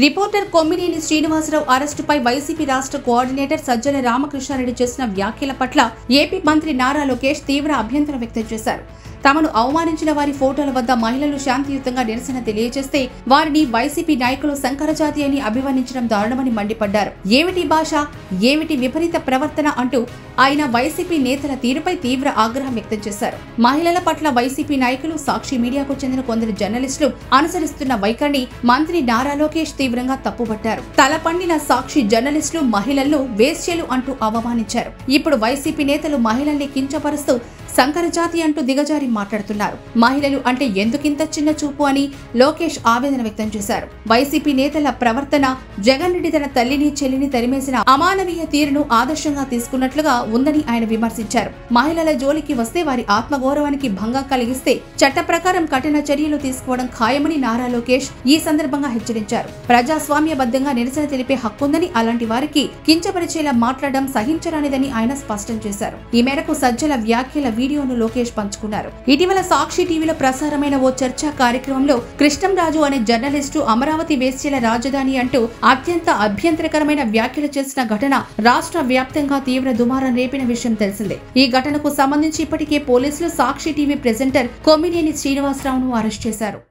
Reporter Kommineni Srinivasarao అరెస్టుపై YCP రాష్ట్ర coordinator Sajjala Ramakrishna Reddy చేసిన వ్యాఖ్యల పట్ల ఏపీ మంత్రి నారా లోకేష్ తీవ్ర అభ్యంతరం వ్యక్తం చేశారు. తమను అవమానించిన వారి ఫోటోల వద్ద మహిళలు శాంతియుతంగా నిరసన తెలియజేస్తే వారిని వైసీపీ నాయకులు సంకరజాతి అని అభివర్ణించడం దారుణమని మండిపడ్డారు. ఏమిటి భాష, ఏమిటి విపరీత ప్రవర్తన అంటూ ఆయన వైసీపీ నేతల తీరుపై తీవ్ర ఆగ్రహం వ్యక్తం చేశారు. మహిళల పట్ల వైసీపీ నాయకులు, సాక్షి మీడియాకు చెందిన కొందరు జర్నలిస్టులు అనుసరిస్తున్న వైఖరిని మంత్రి నారా లోకేష్ తీవ్రంగా తప్పుపట్టారు. తలపండిన సాక్షి జర్నలిస్టులు మహిళలను వేశ్యలు అంటూ అవమానించారు. ఇప్పుడు వైసీపీ నేతలు మహిళల్ని కించపరుస్తూ సంకరజాతి అంటూ దిగజారి మాట్లాడుతున్నారు. మహిళలు అంటే ఎందుకింత చిన్న చూపు అని లోకేష్ ఆవేదన వ్యక్తం చేశారు. వైసీపీ నేతల ప్రవర్తన జగన్ రెడ్డి తన తల్లిని, చెల్లిని తరిమేసిన అమానవీయ తీరును ఆదర్శంగా తీసుకున్నట్లుగా ఉందని ఆయన విమర్శించారు. మహిళల జోలికి వస్తే వారి ఆత్మగౌరవానికి భంగం కలిగిస్తే చట్ట ప్రకారం కఠిన చర్యలు తీసుకోవడం ఖాయమని నారా లోకేష్ ఈ సందర్భంగా హెచ్చరించారు. ప్రజాస్వామ్యబద్ధంగా నిరసన తెలిపే హక్కుందని, అలాంటి వారికి కించపరిచేలా మాట్లాడడం సహించరానిదని ఆయన స్పష్టం చేశారు. ఈ మేరకు సజ్జల వ్యాఖ్యల వీడియోను లోకేష్ పంచుకున్నారు. ఇటీవల సాక్షి టీవీలో ప్రసారమైన ఓ చర్చా కార్యక్రమంలో కృష్ణంరాజు అనే జర్నలిస్టు అమరావతి వేశ్యల రాజధాని అంటూ అత్యంత అభ్యంతరకరమైన వ్యాఖ్యలు చేసిన ఘటన రాష్ట్ర వ్యాప్తంగా తీవ్ర దుమారం రేపిన విషయం తెలిసిందే. ఈ ఘటనకు సంబంధించి ఇప్పటికే పోలీసులు సాక్షి టీవీ ప్రెజెంటర్ కొమ్మినేని శ్రీనివాసరావును అరెస్ట్ చేశారు.